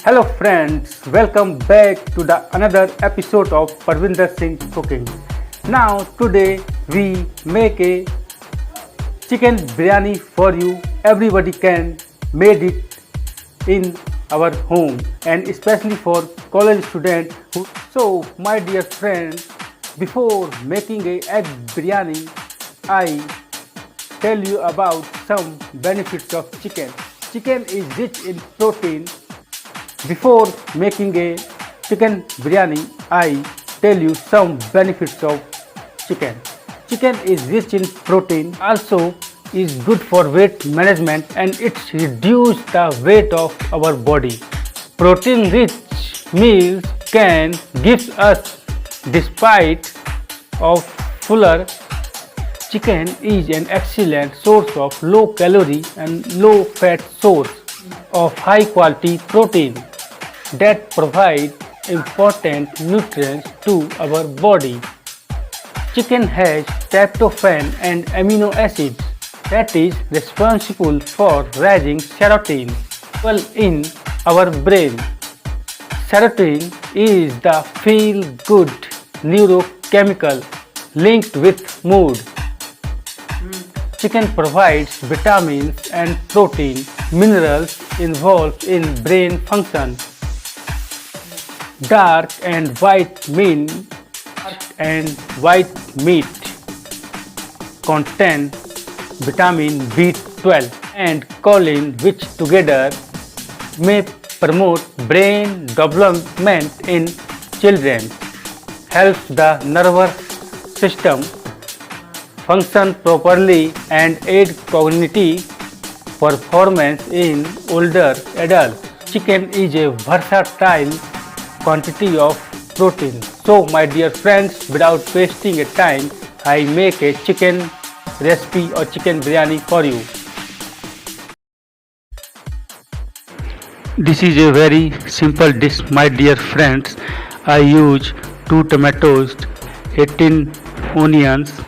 Hello friends, welcome back to the another episode of Parvinder Singh Cooking. Now today we make a chicken biryani for you. Everybody can made it in our home and especially for college students. So my dear friends, before making a egg biryani, I tell you about some benefits of chicken. Chicken is rich in protein. Before making a chicken biryani, I tell you some benefits of chicken. Chicken is rich in protein, also is good for weight management and it reduces the weight of our body. Protein rich meals can give us despite of fuller. Chicken is an excellent source of low calorie and low fat source of high quality protein that provide important nutrients to our body. Chicken has tryptophan and amino acids that is responsible for raising serotonin well in our brain. Serotonin is the feel-good neurochemical linked with mood. Chicken provides vitamins and protein, minerals involved in brain function. Dark and white meat contain vitamin B12 and choline, which together may promote brain development in children, helps the nervous system function properly and aid cognitive performance in older adults. Chicken is a versatile quantity of protein. So my dear friends, without wasting a time, I make a chicken recipe or chicken biryani for you. This is a very simple dish, my dear friends. I use 2 tomatoes, 18 onions,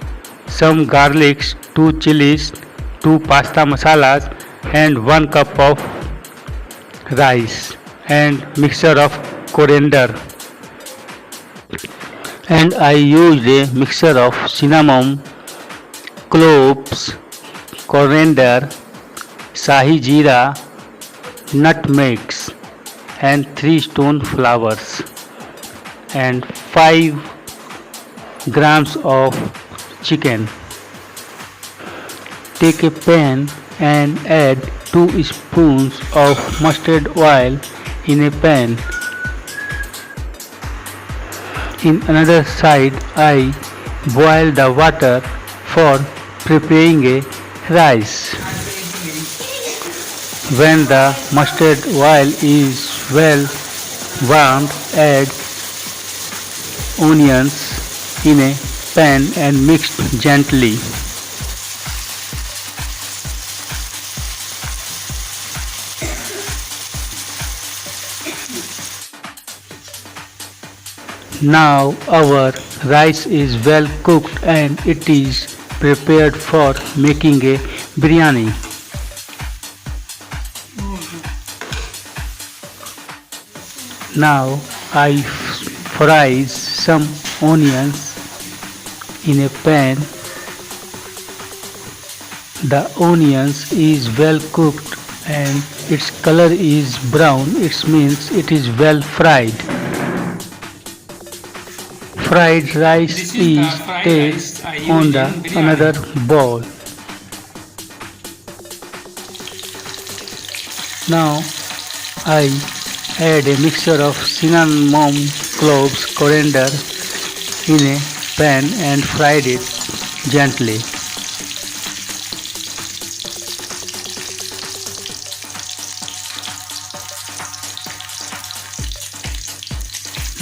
some garlics, 2 chilies, 2 pasta masalas and 1 cup of rice and mixture of coriander. And I used a mixture of cinnamon, cloves, coriander, shahi jeera, nutmegs and 3 stone flowers and 5 grams of chicken. Take a pan and add 2 spoons of mustard oil in a pan. In another side, I boil the water for preparing a rice. When the mustard oil is well warmed, add onions in a pan and mix gently. Now our rice is well cooked and it is prepared for making a biryani. Now I fry some onions in a pan. The onions is well cooked and its color is brown. It means it is well fried. Fried rice is placed on the another bowl. Now I add a mixture of cinnamon, cloves, coriander in a pan and fried it gently.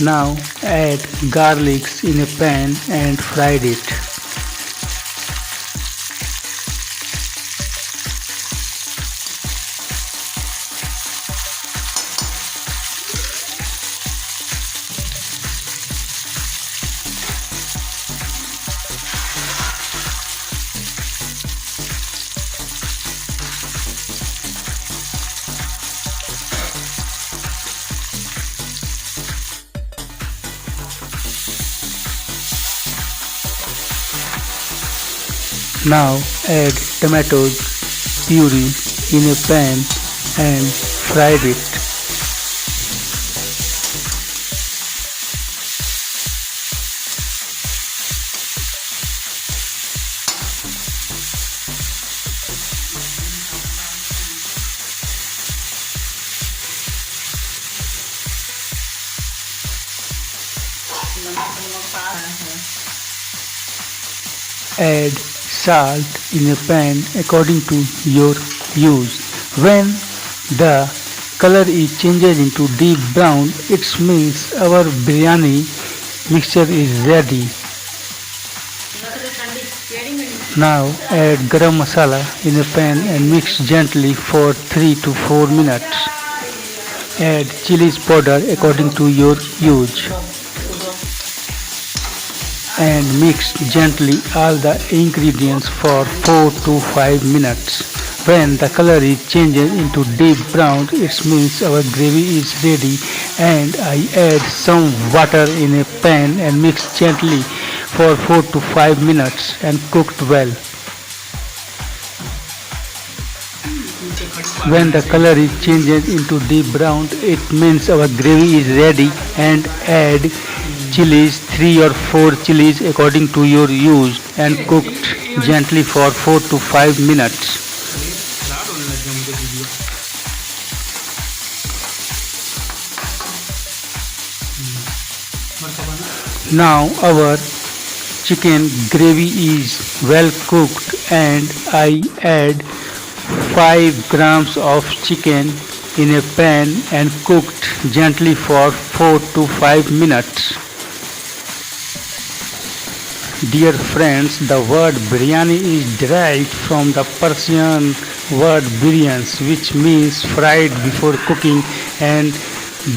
Now add garlics in a pan and fried it. Now add tomatoes puree in a pan and fry it. Add salt in a pan according to your use. When the color is changed into deep brown, it means our biryani mixture is ready. Now add garam masala in a pan and mix gently for 3 to 4 minutes. Add chili powder according to your use and mix gently all the ingredients for 4 to 5 minutes. When the color is changed into deep brown, it means our gravy is ready, and I add some water in a pan and mix gently for 4 to 5 minutes and cooked well. When the color is changed into deep brown, it means our gravy is ready, and add chilies, 3 or 4 chilies according to your use, and cooked gently for 4 to 5 minutes. Now our chicken gravy is well cooked, and I add 5 grams of chicken in a pan and cooked gently for 4 to 5 minutes. Dear friends, the word biryani is derived from the Persian word biryans, which means fried before cooking, and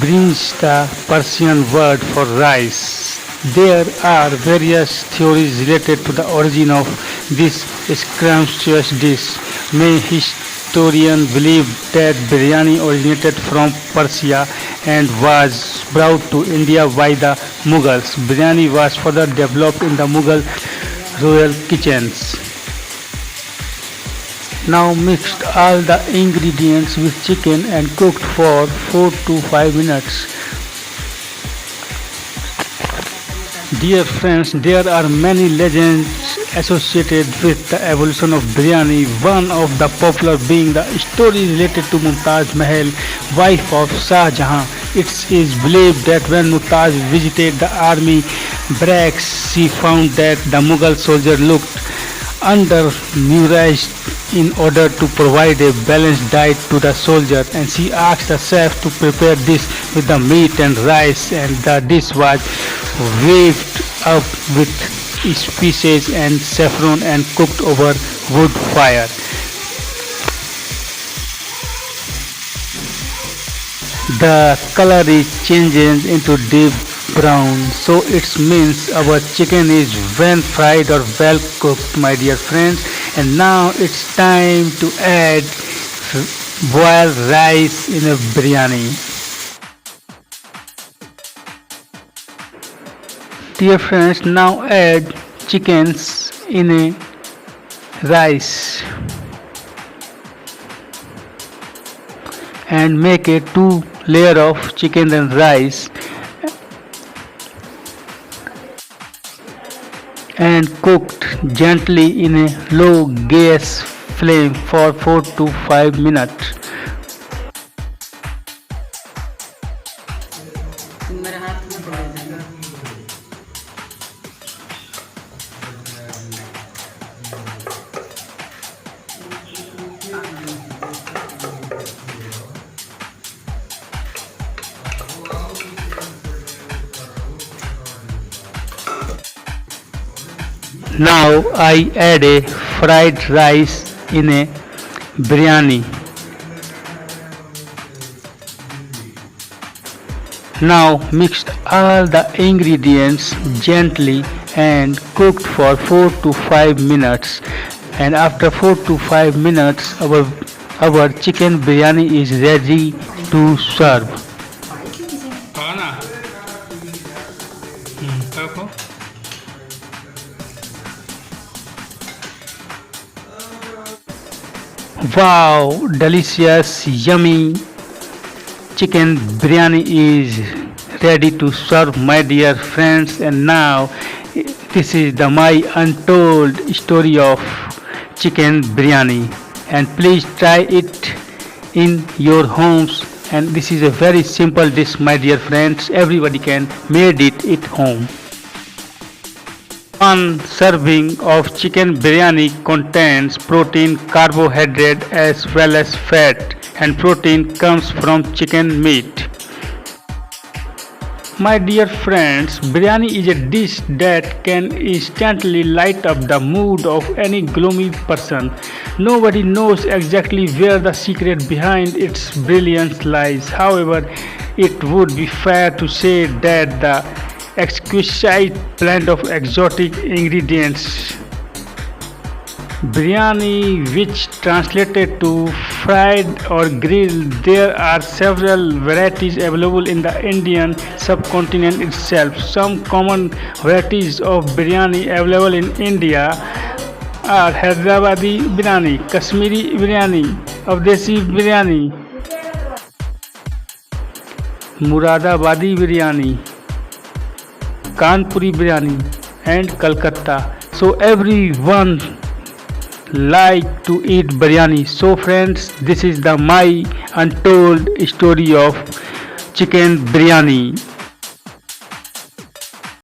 brings the Persian word for rice. There are various theories related to the origin of this scrumptious dish. Many historians believe that biryani originated from Persia and was brought to India by the Mughals. Biryani was further developed in the Mughal royal kitchens. Now mixed all the ingredients with chicken and cooked for 4 to 5 minutes. Dear friends, there are many legends associated with the evolution of biryani, one of the popular being the story related to Mumtaz Mahal, wife of Shah Jahan. It is believed that when Mumtaz visited the army barracks, she found that the Mughal soldier looked undernourished. In order to provide a balanced diet to the soldier, and she asked the chef to prepare this with the meat and rice, and the dish was waved up with spices and saffron and cooked over wood fire. The color is changing into deep brown, so it means our chicken is well fried or well cooked, my dear friends. And now it's time to add boiled rice in a biryani. Dear friends, now add chickens in a rice and make a 2 layer of chicken and rice and cooked gently in a low gas flame for 4 to 5 minutes. Now I add a fried rice in a biryani. Now mixed all the ingredients gently and cooked for 4 to 5 minutes. And after 4 to 5 minutes, our chicken biryani is ready to serve. Wow, delicious, yummy chicken biryani is ready to serve, my dear friends. And now this is the my untold story of chicken biryani, and please try it in your homes. And this is a very simple dish, my dear friends. Everybody can made it at home. One serving of chicken biryani contains protein, carbohydrate as well as fat, and protein comes from chicken meat. My dear friends, biryani is a dish that can instantly light up the mood of any gloomy person. Nobody knows exactly where the secret behind its brilliance lies. However, it would be fair to say that the exquisite blend of exotic ingredients biryani, which translated to fried or grilled, there are several varieties available in the Indian subcontinent itself. Some common varieties of biryani available in India are Hyderabadi biryani, Kashmiri biryani, Avdesi biryani, Muradabadi biryani, Kanpuri biryani, and Calcutta. So everyone like to eat biryani. So friends, this is the my untold story of chicken biryani.